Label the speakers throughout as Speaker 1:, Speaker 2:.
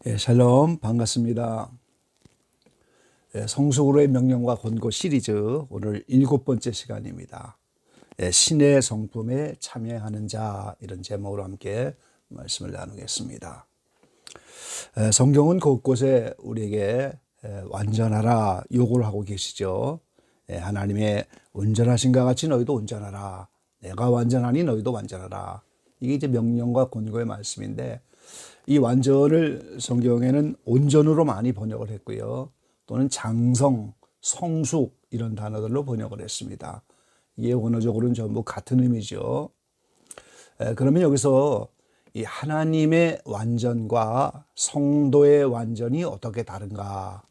Speaker 1: 샬롬 반갑습니다. 성숙으로의 명령과 권고 시리즈 오늘 7번째 시간입니다. 신의 성품에 참여하는 자, 이런 제목으로 함께 말씀을 나누겠습니다. 성경은 곳곳에 우리에게 완전하라 요구를 하고 계시죠. 하나님의 온전하신가 같이 너희도 온전하라, 내가 완전하니 너희도 완전하라. 이게 이제 명령과 권고의 말씀인데, 이 완전을 성경에는 온전으로 많이 번역을 했고요. 또는 장성, 성숙 이런 단어들로 번역을 했습니다. 이게 원어적으로는 전부 같은 의미죠. 그러면 여기서 이 하나님의 완전과 성도의 완전이 어떻게 다른가?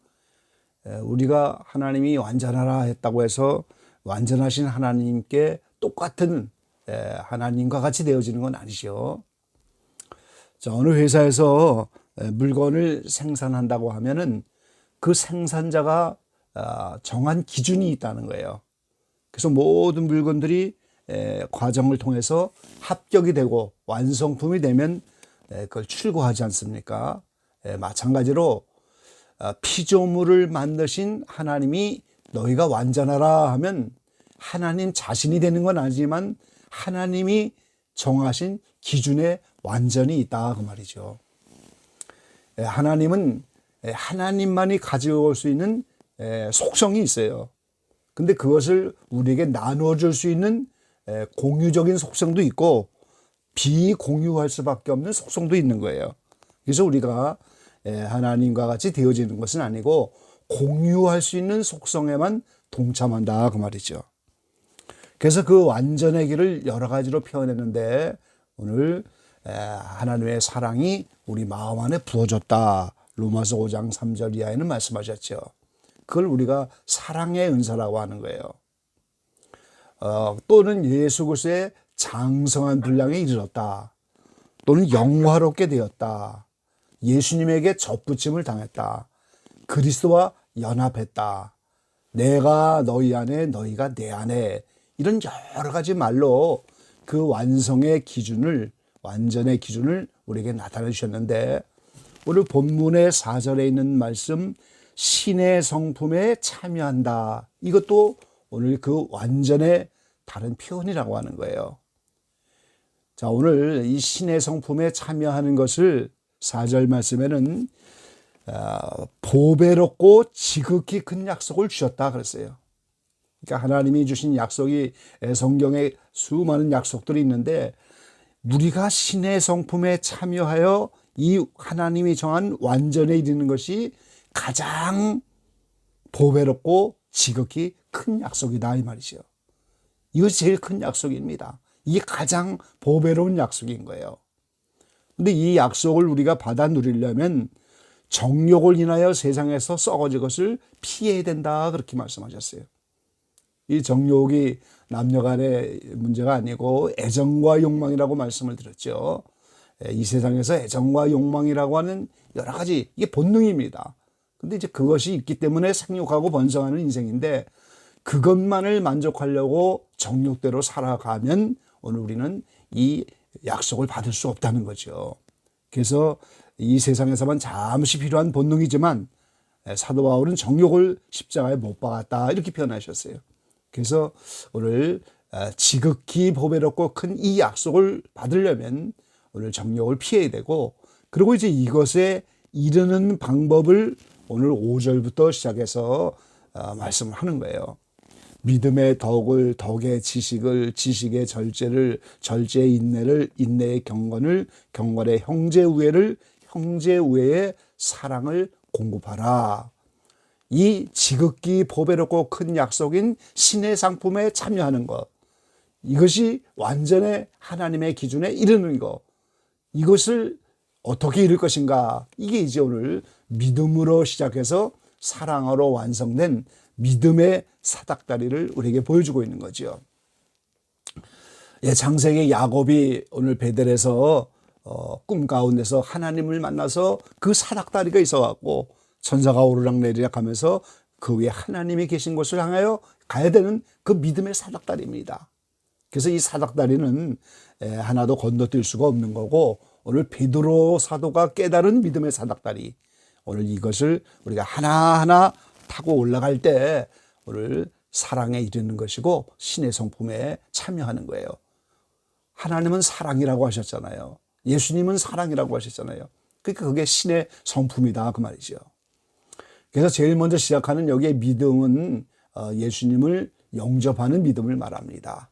Speaker 1: 우리가 하나님이 완전하라 했다고 해서 완전하신 하나님께 똑같은 하나님과 같이 되어지는 건 아니죠. 자, 어느 회사에서 물건을 생산한다고 하면은 그 생산자가 정한 기준이 있다는 거예요. 그래서 모든 물건들이 과정을 통해서 합격이 되고 완성품이 되면 그걸 출고하지 않습니까? 마찬가지로 피조물을 만드신 하나님이 너희가 완전하라 하면 하나님 자신이 되는 건 아니지만 하나님이 정하신 기준에 완전히 있다, 그 말이죠. 하나님은 하나님만이 가지고 올 수 있는 속성이 있어요. 근데 그것을 우리에게 나누어 줄 수 있는 공유적인 속성도 있고 비공유할 수밖에 없는 속성도 있는 거예요. 그래서 우리가 하나님과 같이 되어지는 것은 아니고 공유할 수 있는 속성에만 동참한다, 그 말이죠. 그래서 그 완전의 길을 여러 가지로 표현했는데, 오늘 하나님의 사랑이 우리 마음 안에 부어졌다, 로마서 5장 3절 이하에는 말씀하셨죠. 그걸 우리가 사랑의 은사라고 하는 거예요. 또는 예수 그리스도의 장성한 분량에 이르렀다, 또는 영화롭게 되었다, 예수님에게 접붙임을 당했다, 그리스도와 연합했다, 내가 너희 안에 너희가 내 안에, 이런 여러 가지 말로 그 완성의 기준을, 완전의 기준을 우리에게 나타내 주셨는데, 오늘 본문의 4절에 있는 말씀 신의 성품에 참여한다, 이것도 오늘 그 완전의 다른 표현이라고 하는 거예요. 자, 오늘 이 신의 성품에 참여하는 것을 4절 말씀에는 보배롭고 지극히 큰 약속을 주셨다 그랬어요. 그러니까 하나님이 주신 약속이, 성경에 수많은 약속들이 있는데, 우리가 신의 성품에 참여하여 이 하나님이 정한 완전에 이르는 것이 가장 보배롭고 지극히 큰 약속이다, 이 말이죠. 이것이 제일 큰 약속입니다. 이게 가장 보배로운 약속인 거예요. 근데 이 약속을 우리가 받아 누리려면 정욕을 인하여 세상에서 썩어질 것을 피해야 된다, 그렇게 말씀하셨어요. 이 정욕이 남녀 간의 문제가 아니고 애정과 욕망이라고 말씀을 드렸죠. 이 세상에서 애정과 욕망이라고 하는 여러 가지, 이게 본능입니다. 근데 이제 그것이 있기 때문에 생육하고 번성하는 인생인데, 그것만을 만족하려고 정욕대로 살아가면 오늘 우리는 이 약속을 받을 수 없다는 거죠. 그래서 이 세상에서만 잠시 필요한 본능이지만 사도 바울은 정욕을 십자가에 못 박았다, 이렇게 표현하셨어요. 그래서 오늘 지극히 보배롭고 큰 이 약속을 받으려면 오늘 정욕을 피해야 되고, 그리고 이제 이것에 이르는 방법을 오늘 5절부터 시작해서 말씀을 하는 거예요. 믿음의 덕을, 덕의 지식을, 지식의 절제를, 절제의 인내를, 인내의 경건을, 경건의 형제 우애를, 형제 우애의 사랑을 공급하라. 이 지극히 보배롭고 큰 약속인 신의 상품에 참여하는 것, 이것이 완전의 하나님의 기준에 이르는 것, 이것을 어떻게 이룰 것인가, 이게 이제 오늘 믿음으로 시작해서 사랑으로 완성된 믿음의 사닥다리를 우리에게 보여주고 있는 거죠. 창세기 야곱이 오늘 베델에서 꿈 가운데서 하나님을 만나서 그 사닥다리가 있어갖고 천사가 오르락내리락 하면서 그 위에 하나님이 계신 곳을 향하여 가야 되는 그 믿음의 사닥다리입니다. 그래서 이 사닥다리는 하나도 건너뛸 수가 없는 거고, 오늘 베드로 사도가 깨달은 믿음의 사닥다리, 오늘 이것을 우리가 하나하나 타고 올라갈 때 오늘 사랑에 이르는 것이고 신의 성품에 참여하는 거예요. 하나님은 사랑이라고 하셨잖아요. 예수님은 사랑이라고 하셨잖아요. 그러니까 그게 신의 성품이다 그 말이죠. 그래서 제일 먼저 시작하는 여기에 믿음은 예수님을 영접하는 믿음을 말합니다.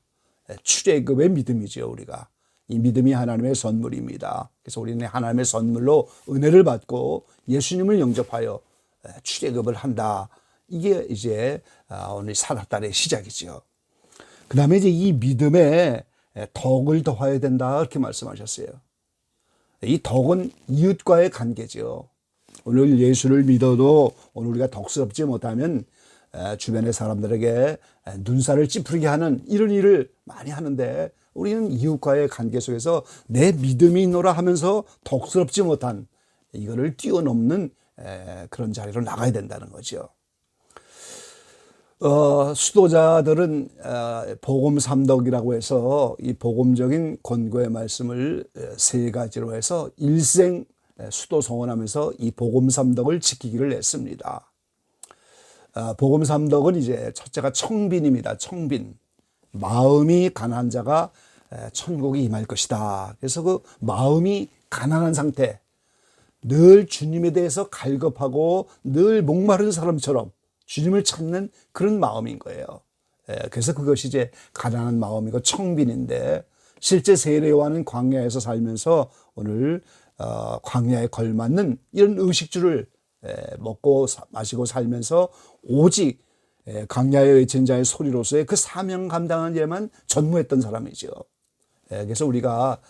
Speaker 1: 출애굽의 믿음이죠. 우리가 이 믿음이 하나님의 선물입니다. 그래서 우리는 하나님의 선물로 은혜를 받고 예수님을 영접하여 출애굽을 한다. 이게 이제 오늘 사닥달의 시작이죠. 그 다음에 이제 이 믿음에 덕을 더해야 된다 이렇게 말씀하셨어요. 이 덕은 이웃과의 관계죠. 오늘 예수를 믿어도 오늘 우리가 덕스럽지 못하면 주변의 사람들에게 눈살을 찌푸리게 하는 이런 일을 많이 하는데, 우리는 이웃과의 관계 속에서 내 믿음이 있노라 하면서 덕스럽지 못한 이거를 뛰어넘는 그런 자리로 나가야 된다는 거죠. 수도자들은 복음 삼덕이라고 해서 이 복음적인 권고의 말씀을 세 가지로 해서 일생 수도 성원하면서 이 복음 삼덕을 지키기를 했습니다. 복음 삼덕은 이제 첫째가 청빈입니다. 청빈. 마음이 가난한 자가 천국에 임할 것이다. 그래서 그 마음이 가난한 상태, 늘 주님에 대해서 갈급하고 늘 목마른 사람처럼 주님을 찾는 그런 마음인 거예요. 그래서 그것이 이제 가난한 마음이고 청빈인데, 실제 세례 요한은 광야에서 살면서 오늘 광야에 걸맞는 이런 의식주를 먹고 마시고 살면서 오직 광야에 외친 자의 소리로서의 그 사명 감당한 일에만 전무했던 사람이죠. 그래서 우리가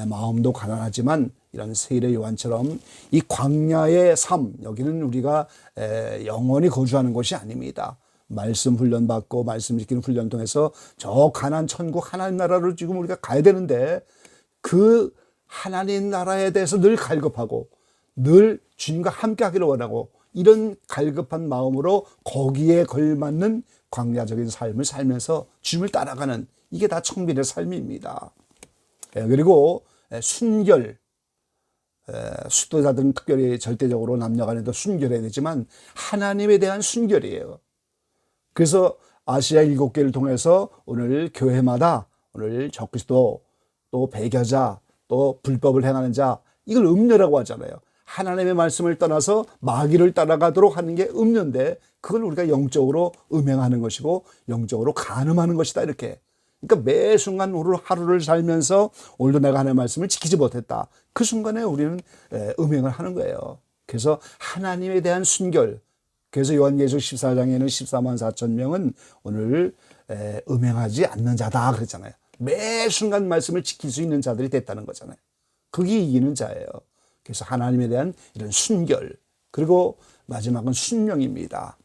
Speaker 1: 마음도 가난하지만 이런 세례 요한처럼 이 광야의 삶, 여기는 우리가 영원히 거주하는 곳이 아닙니다. 말씀 훈련 받고 말씀 지키는 훈련 통해서 저 가나안 천국 하나님 나라로 지금 우리가 가야 되는데, 그 하나님 나라에 대해서 늘 갈급하고 늘 주님과 함께 하기를 원하고 이런 갈급한 마음으로 거기에 걸맞는 광야적인 삶을 살면서 주님을 따라가는, 이게 다 청빈의 삶입니다. 그리고 순결, 수도자들은 특별히 절대적으로 남녀간에도 순결해야 되지만 하나님에 대한 순결이에요. 그래서 아시아 7개를 통해서 오늘 교회마다 오늘 적그리스도, 또 배교자, 또 불법을 행하는 자, 이걸 음녀라고 하잖아요. 하나님의 말씀을 떠나서 마귀를 따라가도록 하는 게 음녀인데, 그걸 우리가 영적으로 음행하는 것이고 영적으로 간음하는 것이다 이렇게. 그러니까 매 순간 하루를 살면서 오늘도 내가 하나님의 말씀을 지키지 못했다. 그 순간에 우리는 음행을 하는 거예요. 그래서 하나님에 대한 순결. 그래서 요한계시록 14장에는 14만 4천 명은 오늘 음행하지 않는 자다 그랬잖아요. 매 순간 말씀을 지킬 수 있는 자들이 됐다는 거잖아요. 그게 이기는 자예요. 그래서 하나님에 대한 이런 순결, 그리고 마지막은 순명입니다.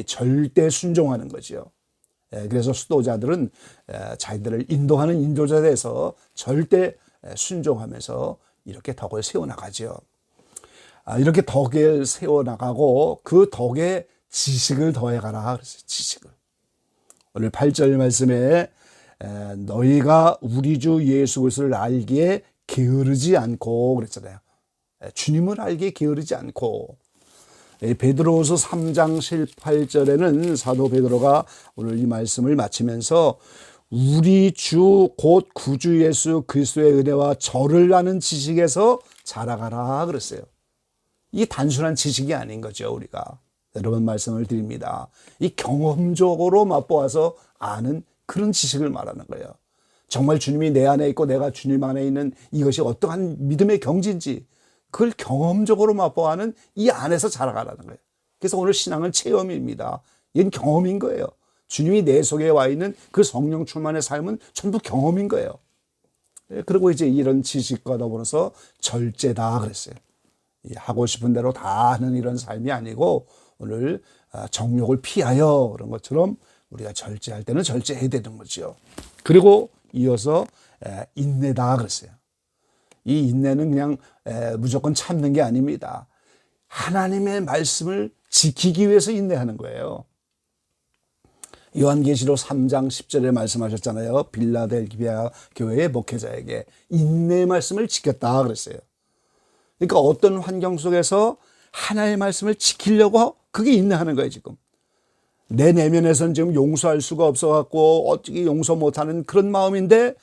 Speaker 1: 절대 순종하는 거죠. 그래서 수도자들은 자기들을 인도하는 인도자에 대해서 절대 순종하면서 이렇게 덕을 세워나가죠. 이렇게 덕을 세워나가고 그 덕에 지식을 더해가라 그랬어요. 지식을. 오늘 8절 말씀에 너희가 우리 주 예수 그리스도를 알기에 게으르지 않고 그랬잖아요. 주님을 알기에 게으르지 않고. 베드로후서 3장 18절에는 사도 베드로가 오늘 이 말씀을 마치면서 우리 주 곧 구주 예수 그리스도의 은혜와 저를 아는 지식에서 자라가라 그랬어요. 이게 단순한 지식이 아닌 거죠. 우리가 여러분 말씀을 드립니다. 이 경험적으로 맛보아서 아는 그런 지식을 말하는 거예요. 정말 주님이 내 안에 있고 내가 주님 안에 있는 이것이 어떠한 믿음의 경지인지 그걸 경험적으로 맛보아하는 이 안에서 자라가라는 거예요. 그래서 오늘 신앙은 체험입니다. 이건 경험인 거예요. 주님이 내 속에 와 있는 그 성령 충만의 삶은 전부 경험인 거예요. 그리고 이제 이런 지식과 더불어서 절제다 그랬어요. 하고 싶은 대로 다 하는 이런 삶이 아니고 오늘 정욕을 피하여 그런 것처럼 우리가 절제할 때는 절제해야 되는 거죠. 그리고 이어서 인내다 그랬어요. 이 인내는 그냥 무조건 참는 게 아닙니다. 하나님의 말씀을 지키기 위해서 인내하는 거예요. 요한계시록 3장 10절에 말씀하셨잖아요. 빌라델비아 교회의 목회자에게 인내의 말씀을 지켰다 그랬어요. 그러니까 어떤 환경 속에서 하나님의 말씀을 지키려고 그게 인내하는 거예요, 지금. 내 내면에서는 지금 용서할 수가 없어갖고 어떻게 용서 못하는 그런 마음인데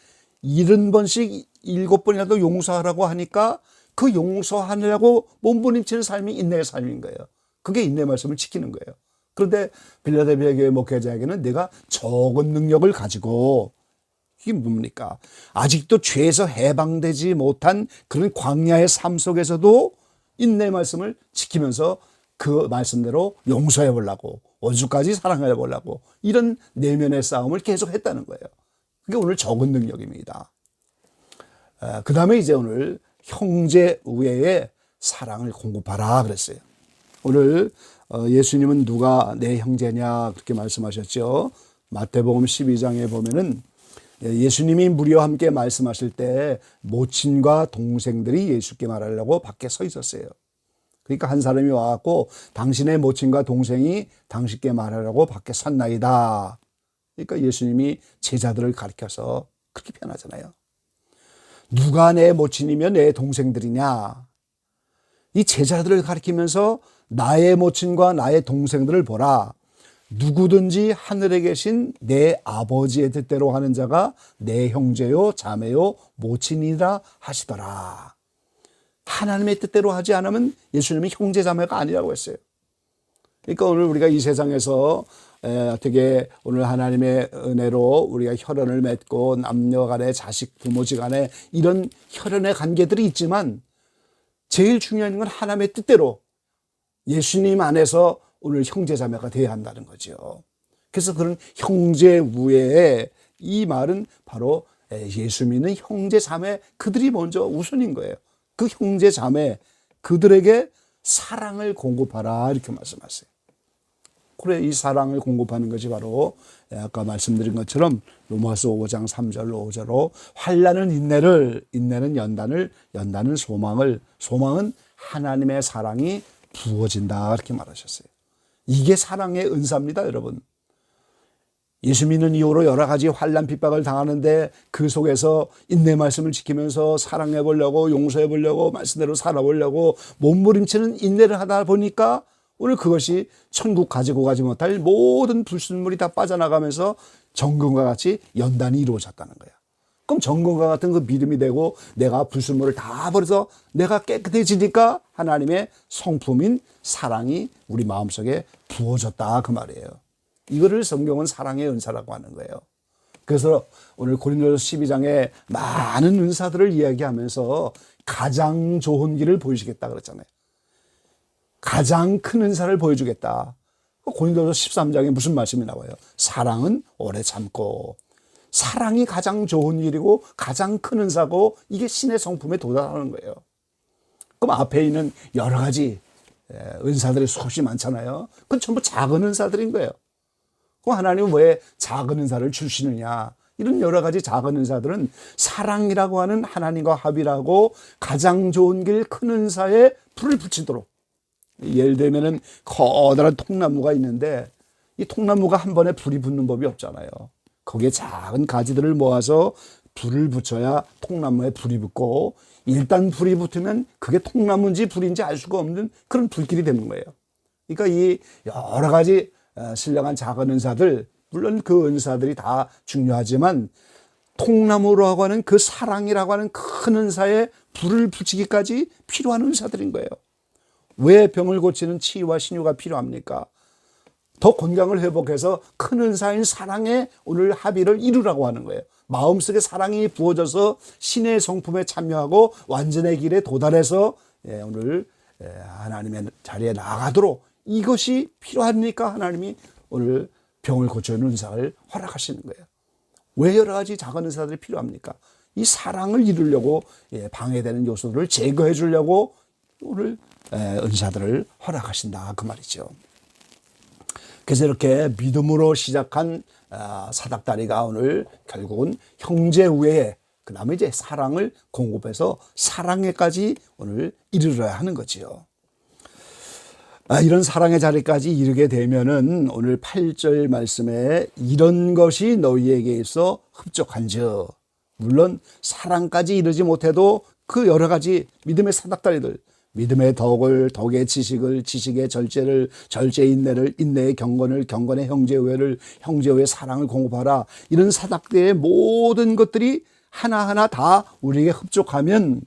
Speaker 1: 70번씩 7번이라도 용서하라고 하니까 그 용서하느라고 몸부림치는 삶이 인내의 삶인 거예요. 그게 인내 말씀을 지키는 거예요. 그런데 빌라델피아 교회 목회자에게는 내가 적은 능력을 가지고 이게 뭡니까? 아직도 죄에서 해방되지 못한 그런 광야의 삶 속에서도 인내 말씀을 지키면서 그 말씀대로 용서해 보려고 원수까지 사랑해 보려고 이런 내면의 싸움을 계속 했다는 거예요. 그게 오늘 적은 능력입니다. 그 다음에 이제 오늘 형제 우애의 사랑을 공급하라 그랬어요. 오늘 예수님은 누가 내 형제냐 그렇게 말씀하셨죠. 마태복음 12장에 보면은 예수님이 무리와 함께 말씀하실 때 모친과 동생들이 예수께 말하려고 밖에 서 있었어요. 그러니까 한 사람이 와갖고 당신의 모친과 동생이 당신께 말하려고 밖에 섰나이다. 그러니까 예수님이 제자들을 가리켜서 그렇게 표현하잖아요. 누가 내 모친이며 내 동생들이냐. 이 제자들을 가리키면서 나의 모친과 나의 동생들을 보라. 누구든지 하늘에 계신 내 아버지의 뜻대로 하는 자가 내 형제요 자매요 모친이라 하시더라. 하나님의 뜻대로 하지 않으면 예수님이 형제 자매가 아니라고 했어요. 그러니까 오늘 우리가 이 세상에서 어떻게 오늘 하나님의 은혜로 우리가 혈연을 맺고 남녀 간에 자식 부모지 간에 이런 혈연의 관계들이 있지만 제일 중요한 건 하나님의 뜻대로 예수님 안에서 오늘 형제 자매가 되어야 한다는 거죠. 그래서 그런 형제 우애의 이 말은 바로 예수 믿는 형제 자매 그들이 먼저 우선인 거예요. 그 형제 자매 그들에게 사랑을 공급하라 이렇게 말씀하세요. 그래 이 사랑을 공급하는 것이 바로 아까 말씀드린 것처럼 로마서 5장 3절 5절로 환난은 인내를 인내는 연단을 연단은 소망을 소망은 하나님의 사랑이 부어진다 이렇게 말하셨어요. 이게 사랑의 은사입니다, 여러분. 예수 믿는 이후로 여러 가지 환난 핍박을 당하는데 그 속에서 인내 말씀을 지키면서 사랑해 보려고 용서해 보려고 말씀대로 살아보려고 몸부림치는 인내를 하다 보니까 오늘 그것이 천국 가지고 가지 못할 모든 불순물이 다 빠져나가면서 정금과 같이 연단이 이루어졌다는 거야. 그럼 정금과 같은 그 믿음이 되고 내가 불순물을 다 버려서 내가 깨끗해지니까 하나님의 성품인 사랑이 우리 마음속에 부어졌다 그 말이에요. 이거를 성경은 사랑의 은사라고 하는 거예요. 그래서 오늘 고린도서 12장에 많은 은사들을 이야기하면서 가장 좋은 길을 보여주겠다 그랬잖아요. 가장 큰 은사를 보여주겠다. 고린도서 13장에 무슨 말씀이 나와요? 사랑은 오래 참고. 사랑이 가장 좋은 일이고 가장 큰 은사고 이게 신의 성품에 도달하는 거예요. 그럼 앞에 있는 여러 가지 은사들이 수없이 많잖아요. 그건 전부 작은 은사들인 거예요. 그럼 하나님은 왜 작은 은사를 주시느냐? 이런 여러 가지 작은 은사들은 사랑이라고 하는 하나님과 합의라고 가장 좋은 길 큰 은사에 불을 붙이도록. 예를 들면은 커다란 통나무가 있는데 이 통나무가 한 번에 불이 붙는 법이 없잖아요. 거기에 작은 가지들을 모아서 불을 붙여야 통나무에 불이 붙고 일단 불이 붙으면 그게 통나무인지 불인지 알 수가 없는 그런 불길이 되는 거예요. 그러니까 이 여러 가지 신령한 작은 은사들 물론 그 은사들이 다 중요하지만 통나무라고 하는 그 사랑이라고 하는 큰 은사에 불을 붙이기까지 필요한 은사들인 거예요. 왜 병을 고치는 치유와 신유가 필요합니까? 더 건강을 회복해서 큰 은사인 사랑에 오늘 합의를 이루라고 하는 거예요. 마음속에 사랑이 부어져서 신의 성품에 참여하고 완전의 길에 도달해서 오늘 하나님의 자리에 나아가도록 이것이 필요하니까 하나님이 오늘 병을 고쳐주는 은사를 허락하시는 거예요. 왜 여러 가지 작은 은사들이 필요합니까? 이 사랑을 이루려고 방해되는 요소들을 제거해 주려고 오늘 은사들을 허락하신다 그 말이죠. 그래서 이렇게 믿음으로 시작한 사닥다리가 오늘 결국은 형제 우애에 그 다음에 이제 사랑을 공급해서 사랑에까지 오늘 이르러야 하는 거지요. 이런 사랑의 자리까지 이르게 되면은 오늘 8절 말씀에 이런 것이 너희에게 있어 흡족한즉 물론 사랑까지 이르지 못해도 그 여러 가지 믿음의 사닥다리들 믿음의 덕을, 덕의 지식을, 지식의 절제를, 절제의 인내를, 인내의 경건을, 경건의 형제우애를, 형제우애의 사랑을 공급하라. 이런 사닥대의 모든 것들이 하나하나 다 우리에게 흡족하면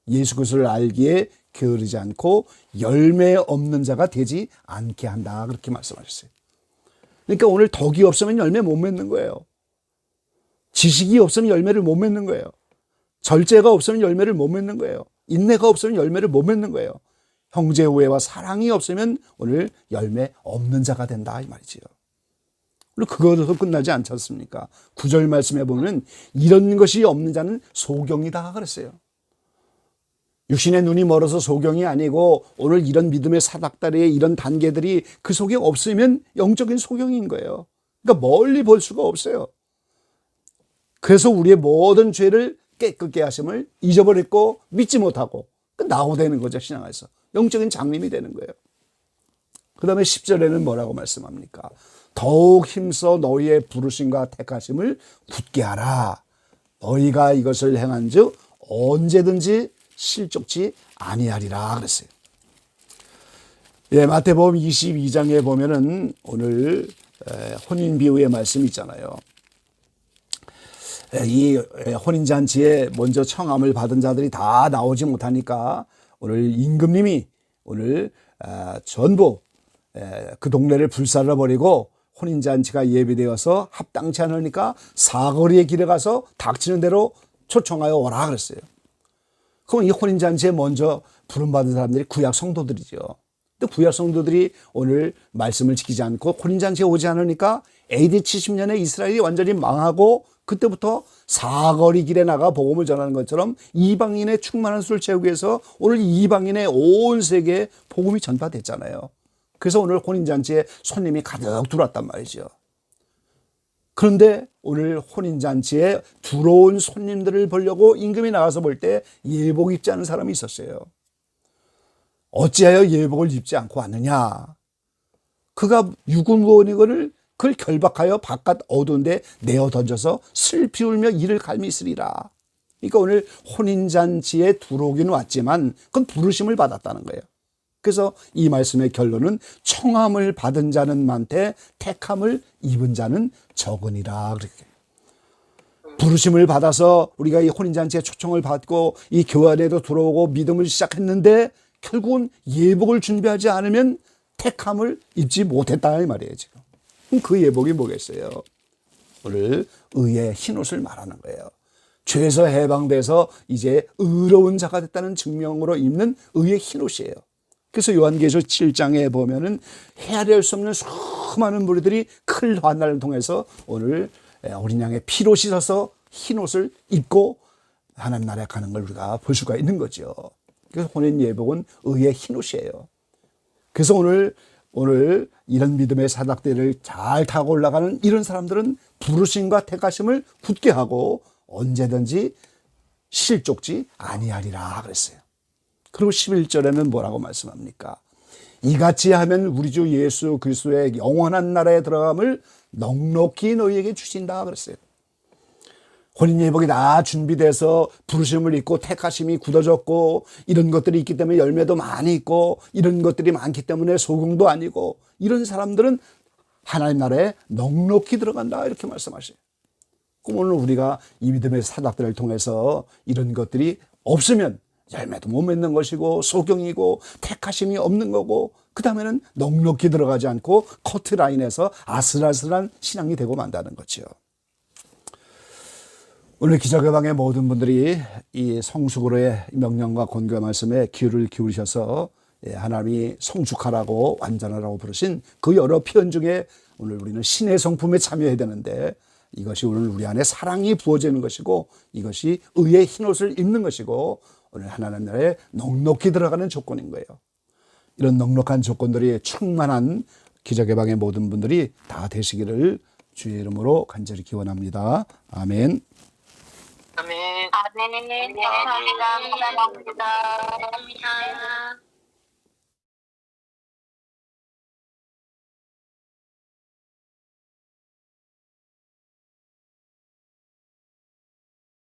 Speaker 1: 예수 그리스도를 알기에 게으르지 않고 열매 없는 자가 되지 않게 한다. 그렇게 말씀하셨어요. 그러니까 오늘 덕이 없으면 열매 못 맺는 거예요. 지식이 없으면 열매를 못 맺는 거예요. 절제가 없으면 열매를 못 맺는 거예요. 인내가 없으면 열매를 못 맺는 거예요. 형제 우애와 사랑이 없으면 오늘 열매 없는 자가 된다 이 말이지요. 그리고 그것도 끝나지 않지 않습니까? 9절 말씀에 보면 이런 것이 없는 자는 소경이다 그랬어요. 육신의 눈이 멀어서 소경이 아니고 오늘 이런 믿음의 사닥다리의 이런 단계들이 그 속에 없으면 영적인 소경인 거예요. 그러니까 멀리 볼 수가 없어요. 그래서 우리의 모든 죄를 깨끗게 하심을 잊어버렸고 믿지 못하고 나오되는 거죠. 신앙에서 영적인 장님이 되는 거예요. 그 다음에 10절에는 뭐라고 말씀합니까? 더욱 힘써 너희의 부르심과 택하심을 굳게 하라. 너희가 이것을 행한 즉 언제든지 실족지 아니하리라 그랬어요. 예, 마태복음 22장에 보면은 오늘 혼인 비유의 말씀이 있잖아요. 이 혼인잔치에 먼저 청함을 받은 자들이 다 나오지 못하니까 오늘 임금님이 오늘 전부 그 동네를 불살라 버리고 혼인잔치가 예비되어서 합당치 않으니까 사거리의 길에 가서 닥치는 대로 초청하여 오라 그랬어요. 그럼 이 혼인잔치에 먼저 부름받은 사람들이 구약 성도들이죠. 근데 구약 성도들이 오늘 말씀을 지키지 않고 혼인잔치에 오지 않으니까 AD 70년에 이스라엘이 완전히 망하고 그때부터 사거리 길에 나가 복음을 전하는 것처럼 이방인의 충만한 수를 채우기 위해서 오늘 이방인의 온 세계에 복음이 전파됐잖아요. 그래서 오늘 혼인잔치에 손님이 가득 들어왔단 말이죠. 그런데 오늘 혼인잔치에 들어온 손님들을 보려고 임금이 나가서 볼 때 예복 입지 않은 사람이 있었어요. 어찌하여 예복을 입지 않고 왔느냐? 그가 유군무원이거늘 그를 결박하여 바깥 어두운 데 내어 던져서 슬피 울며 이를 갈미 있으리라. 그러니까 오늘 혼인잔치에 들어오기는 왔지만 그건 부르심을 받았다는 거예요. 그래서 이 말씀의 결론은 청함을 받은 자는 많되 택함을 입은 자는 적으니라. 그렇게 부르심을 받아서 우리가 이 혼인잔치에 초청을 받고 이 교회 안에도 들어오고 믿음을 시작했는데 결국은 예복을 준비하지 않으면 택함을 입지 못했다 이 말이에요. 지금 그 예복이 뭐겠어요? 오늘 의의 흰옷을 말하는 거예요. 죄에서 해방돼서 이제 의로운 자가 됐다는 증명으로 입는 의의 흰옷이에요. 그래서 요한계시록 7장에 보면은 헤아릴 수 없는 수많은 무리들이 큰 환난을 통해서 오늘 어린 양의 피로 씻어서 흰옷을 입고 하나님 나라에 가는 걸 우리가 볼 수가 있는 거죠. 그래서 혼인 예복은 의의 흰옷이에요. 그래서 오늘 이런 믿음의 사닥대를 잘 타고 올라가는 이런 사람들은 부르심과 택하심을 굳게 하고 언제든지 실족지 아니하리라 그랬어요. 그리고 11절에는 뭐라고 말씀합니까? 이같이 하면 우리 주 예수 그리스도의 영원한 나라에 들어감을 넉넉히 너희에게 주신다 그랬어요. 혼인 예복이 다 준비돼서 부르심을 입고 택하심이 굳어졌고 이런 것들이 있기 때문에 열매도 많이 있고 이런 것들이 많기 때문에 소금도 아니고 이런 사람들은 하나님 나라에 넉넉히 들어간다 이렇게 말씀하셔요. 그럼 오늘 우리가 이 믿음의 사닥들을 통해서 이런 것들이 없으면 열매도 못 맺는 것이고 소경이고 택하심이 없는 거고 그 다음에는 넉넉히 들어가지 않고 커트라인에서 아슬아슬한 신앙이 되고 만다는 거죠. 오늘 기적의방의 모든 분들이 이 성숙으로의 명령과 권고의 말씀에 귀를 기울이셔서 하나님이 성숙하라고 완전하라고 부르신 그 여러 표현 중에 오늘 우리는 신의 성품에 참여해야 되는데 이것이 오늘 우리 안에 사랑이 부어지는 것이고 이것이 의의 흰옷을 입는 것이고 오늘 하나님 나라에 넉넉히 들어가는 조건인 거예요. 이런 넉넉한 조건들이 충만한 기적의방의 모든 분들이 다 되시기를 주의 이름으로 간절히 기원합니다. 아멘.
Speaker 2: 아멘. 아멘. 감사합니다. 감사합니다.